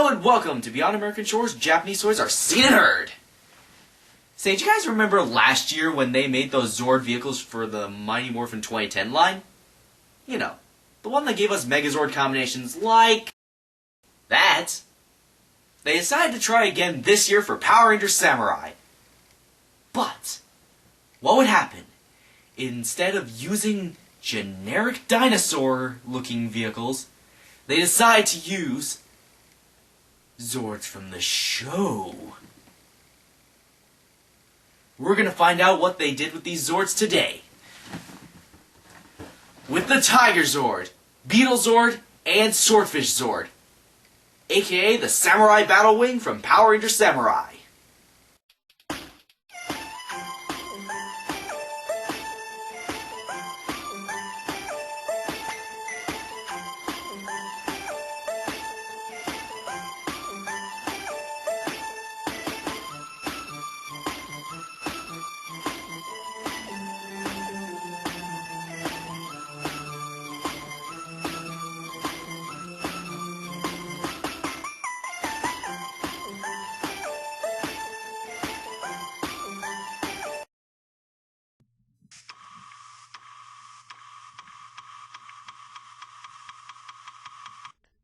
Hello and welcome to Beyond American Shores, Japanese Toys Are Seen and Heard. Say, did you guys remember last year when they made those Zord vehicles for the Mighty Morphin 2010 line? You know, the one that gave us Megazord combinations like that. They decided to try again this year for Power Rangers Samurai. But what would happen? Instead of using generic dinosaur-looking vehicles, they decide to use Zords from the show. We're gonna find out what they did with these Zords today. With the Tigerzord, BeetleZord, and Swordfish Zord, aka the Samurai Battlewing from Power Rangers Samurai.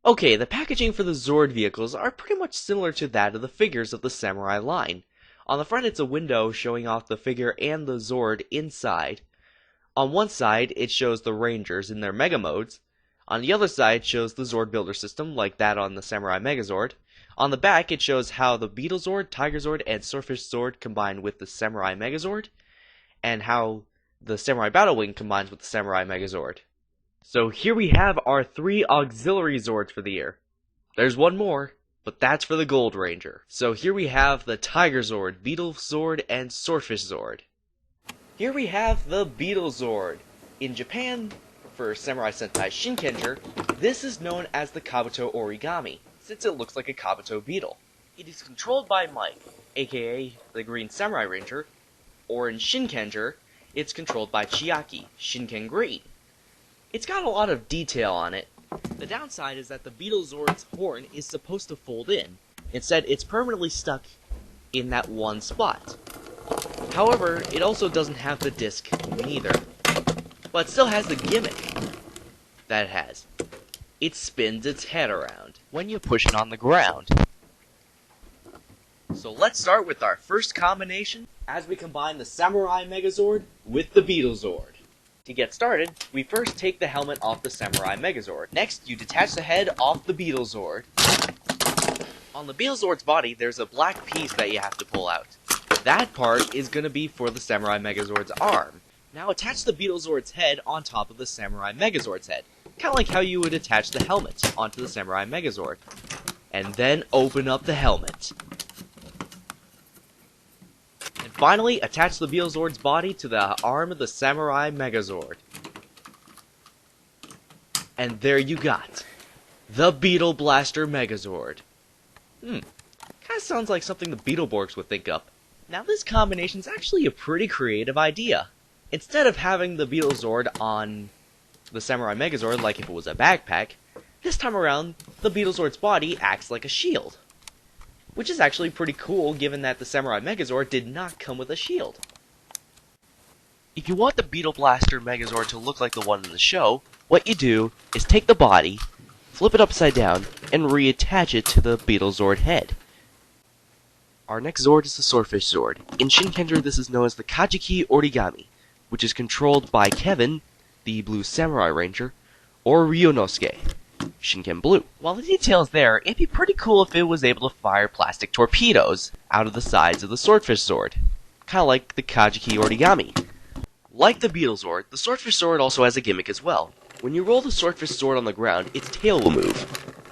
Okay, the packaging for the Zord vehicles are pretty much similar to that of the figures of the Samurai line. On the front it's a window showing off the figure and the Zord inside. On one side it shows the Rangers in their Mega modes. On the other side shows the Zord builder system like that on the Samurai Megazord. On the back it shows how the BeetleZord, Tigerzord, and Swordfish Zord combine with the Samurai Megazord, and how the Samurai Battlewing combines with the Samurai Megazord. So here we have our 3 auxiliary Zords for the year. There's one more, but that's for the Gold Ranger. So here we have the Tigerzord, BeetleZord, and Swordfish Zord. Here we have the BeetleZord. In Japan, for Samurai Sentai Shinkenger, this is known as the Kabuto Origami, since it looks like a Kabuto beetle. It is controlled by Mike, aka the Green Samurai Ranger, or in Shinkenger, it's controlled by Chiaki, Shinken Green. It's got a lot of detail on it. The downside is that the BeetleZord's horn is supposed to fold in. Instead, it's permanently stuck in that one spot. However, it also doesn't have the disc neither. But it still has the gimmick that it has. It spins its head around when you push it on the ground. So let's start with our first combination as we combine the Samurai Megazord with the BeetleZord. To get started, we first take the helmet off the Samurai Megazord. Next, you detach the head off the BeetleZord. On the BeetleZord's body, there's a black piece that you have to pull out. That part is going to be for the Samurai Megazord's arm. Now attach the BeetleZord's head on top of the Samurai Megazord's head, kind of like how you would attach the helmet onto the Samurai Megazord. And then open up the helmet. Finally, attach the BeetleZord's body to the arm of the Samurai Megazord. And there you got the Beetle Blaster Megazord. Kinda sounds like something the Beetleborgs would think up. Now this combination's actually a pretty creative idea. Instead of having the BeetleZord on the Samurai Megazord like if it was a backpack, this time around, the BeetleZord's body acts like a shield. Which is actually pretty cool given that the Samurai Megazord did not come with a shield. If you want the Beetle Blaster Megazord to look like the one in the show, what you do is take the body, flip it upside down, and reattach it to the BeetleZord head. Our next Zord is the Swordfish Zord. In Shinkenger this is known as the Kajiki Origami, which is controlled by Kevin, the Blue Samurai Ranger, or Ryunosuke, Shinken Blue. While the detail's there, it'd be pretty cool if it was able to fire plastic torpedoes out of the sides of the Swordfish Zord, kinda like the Kajiki Origami. Like the BeetleZord, the Swordfish Zord also has a gimmick as well. When you roll the Swordfish Zord on the ground, its tail will move.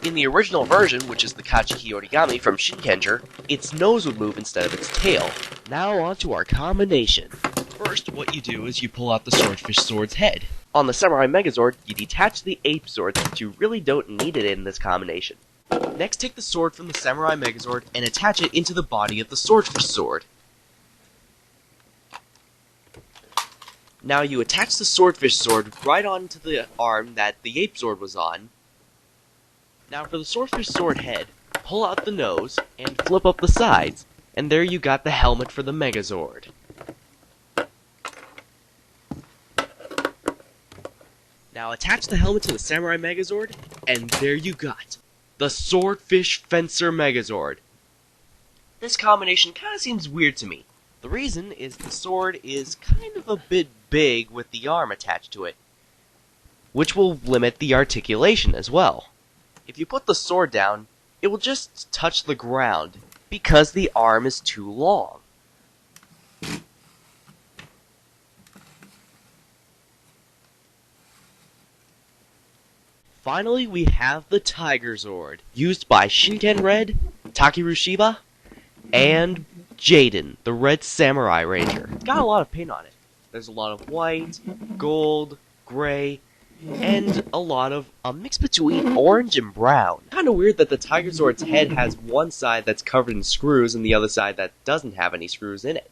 In the original version, which is the Kajiki Origami from Shinkenger, its nose would move instead of its tail. Now on to our combination. First, what you do is you pull out the Swordfish Zord's head. On the Samurai Megazord, you detach the Ape Zord since you really don't need it in this combination. Next, take the sword from the Samurai Megazord and attach it into the body of the Swordfish Zord. Now you attach the Swordfish Zord right onto the arm that the Ape Zord was on. Now for the Swordfish Zord head, pull out the nose and flip up the sides, and there you got the helmet for the Megazord. Now attach the helmet to the Samurai Megazord, and there you got the Swordfish Fencer Megazord. This combination kinda seems weird to me. The reason is the sword is kind of a bit big with the arm attached to it, which will limit the articulation as well. If you put the sword down, it will just touch the ground because the arm is too long. Finally, we have the Tigerzord, used by Shinten Red, Takeru Shiba, and Jaden, the Red Samurai Ranger. It's got a lot of paint on it. There's a lot of white, gold, gray, and a lot of a mix between orange and brown. Kinda weird that the Tigerzord's head has one side that's covered in screws and the other side that doesn't have any screws in it.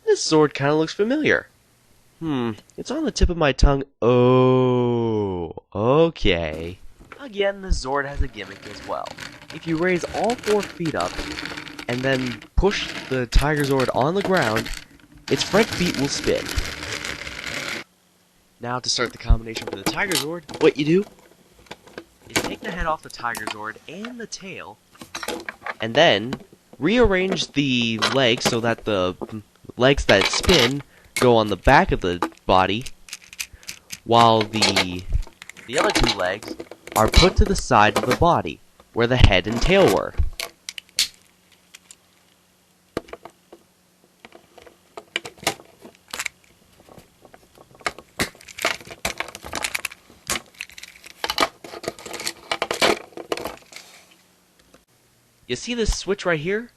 This sword kinda looks familiar. It's on the tip of my tongue. Oh, okay. Again, the Zord has a gimmick as well. If you raise all 4 feet up, and then push the Tigerzord on the ground, its front feet will spin. Now to start the combination for the Tigerzord, what you do is take the head off the Tigerzord and the tail, and then rearrange the legs so that the legs that spin go on the back of the body, while the other 2 legs are put to the side of the body, where the head and tail were. You see this switch right here?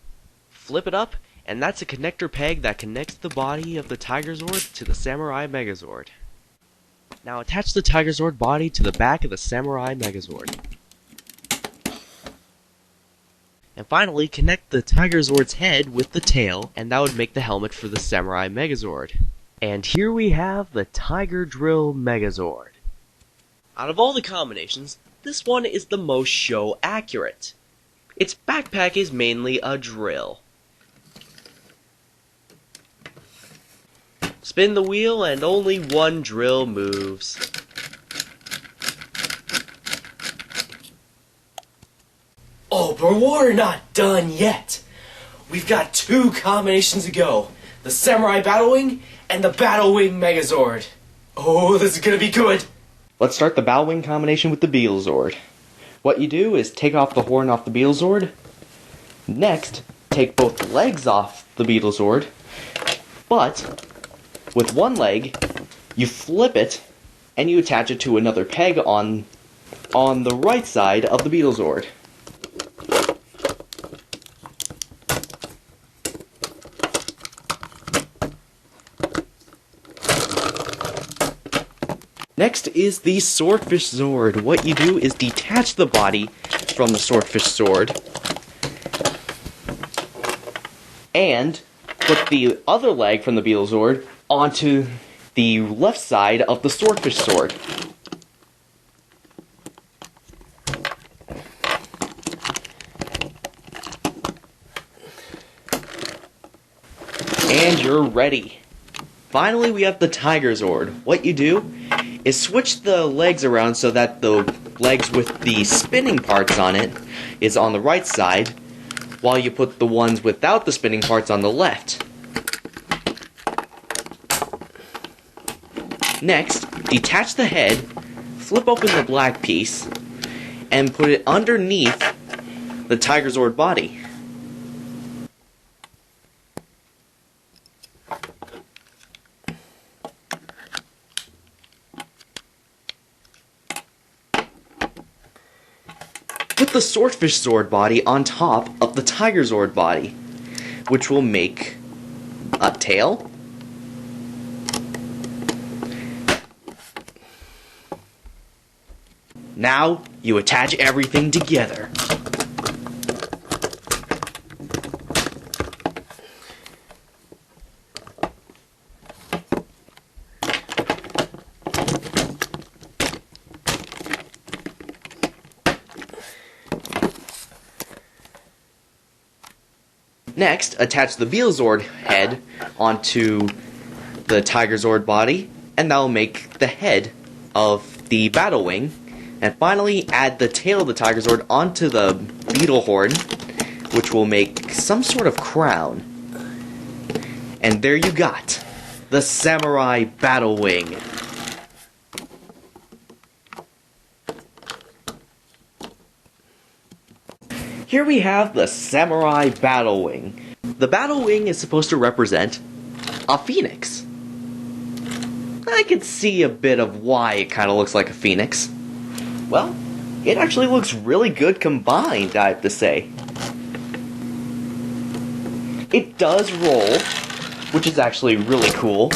Flip it up, and that's a connector peg that connects the body of the Tigerzord to the Samurai Megazord. Now attach the Tigerzord body to the back of the Samurai Megazord. And finally, connect the Tigerzord's head with the tail, and that would make the helmet for the Samurai Megazord. And here we have the Tiger Drill Megazord. Out of all the combinations, this one is the most show accurate. Its backpack is mainly a drill. Spin the wheel and only one drill moves. Oh, but we're not done yet. We've got 2 combinations to go. The Samurai Battlewing and the Battlewing Megazord. Oh, this is gonna be good. Let's start the Battlewing combination with the BeetleZord. What you do is take off the horn off the BeetleZord. Next, take both legs off the BeetleZord, but with one leg, you flip it and you attach it to another peg on the right side of the BeetleZord. Next is the Swordfish Zord. What you do is detach the body from the Swordfish Zord and put the other leg from the BeetleZord onto the left side of the Swordfish Zord. And you're ready. Finally, we have the Tigerzord. What you do is switch the legs around so that the legs with the spinning parts on it is on the right side, while you put the ones without the spinning parts on the left. Next, detach the head, flip open the black piece, and put it underneath the Tigerzord body. Put the Swordfish Zord body on top of the Tigerzord body, which will make a tail, now you attach everything together. Next, attach the BeetleZord head onto the Tigerzord body, and that will make the head of the Battlewing. And finally, add the tail of the Tigerzord onto the beetle horn, which will make some sort of crown. And there you got the Samurai Battlewing. Here we have the Samurai Battlewing. The Battlewing is supposed to represent a phoenix. I could see a bit of why it kind of looks like a phoenix. Well, it actually looks really good combined, I have to say. It does roll, which is actually really cool.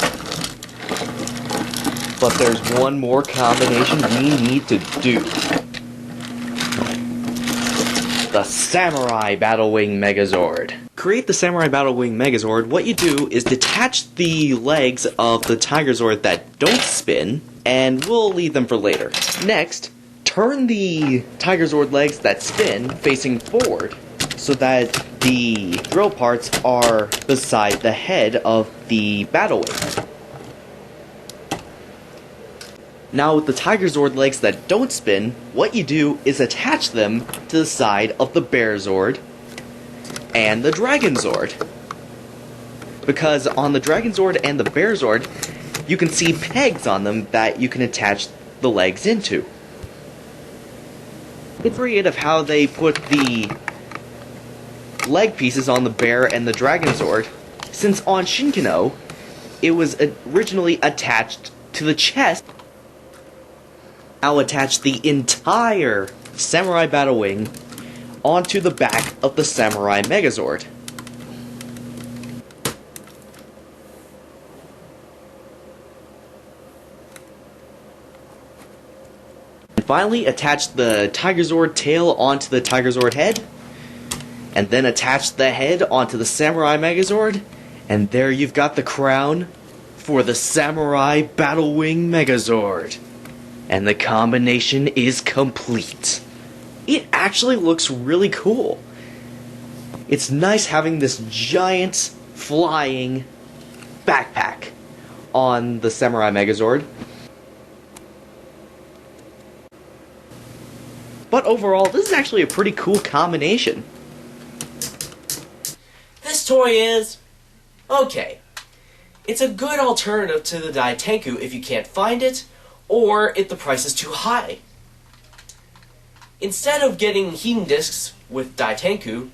But there's one more combination we need to do. The Samurai Battlewing Megazord. Create the Samurai Battlewing Megazord. What you do is detach the legs of the Tigerzord that don't spin, and we'll leave them for later. Next, turn the Tigerzord legs that spin facing forward so that the drill parts are beside the head of the Battlewing. Now with the Tigerzord legs that don't spin, what you do is attach them to the side of the BeetleZord and the DragonZord. Because on the DragonZord and the BeetleZord, you can see pegs on them that you can attach the legs into. It's creative how they put the leg pieces on the bear and the DragonZord, since on Shinkano, it was originally attached to the chest. Now attach the entire Samurai Battlewing onto the back of the Samurai Megazord. And finally, attach the Tigerzord tail onto the Tigerzord head, and then attach the head onto the Samurai Megazord, and there you've got the crown for the Samurai Battlewing Megazord. And the combination is complete. It actually looks really cool. It's nice having this giant flying backpack on the Samurai Megazord. But overall, this is actually a pretty cool combination. This toy is okay. It's a good alternative to the Daitenku if you can't find it, or if the price is too high. Instead of getting Heating Discs with Daitenku,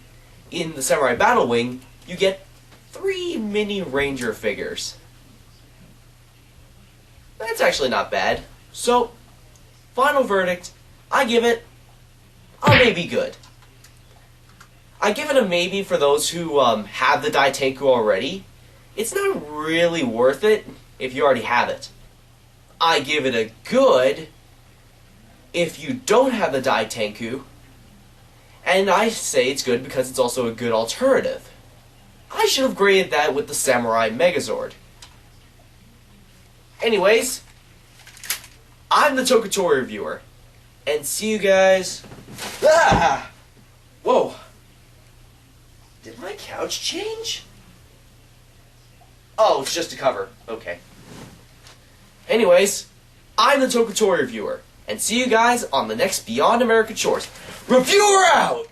in the Samurai Battlewing, you get 3 mini Ranger figures. That's actually not bad. So, final verdict, I give it a maybe good. I give it a maybe for those who have the Daitenku already. It's not really worth it if you already have it. I give it a good if you don't have the Daitenku, and I say it's good because it's also a good alternative. I should have graded that with the Samurai Megazord. Anyways, I'm the Tokutori reviewer, and see you guys. Ah! Whoa! Did my couch change? Oh, it's just a cover. Okay. Anyways, I'm the Tokutori reviewer, and see you guys on the next Beyond American Shores. Reviewer out!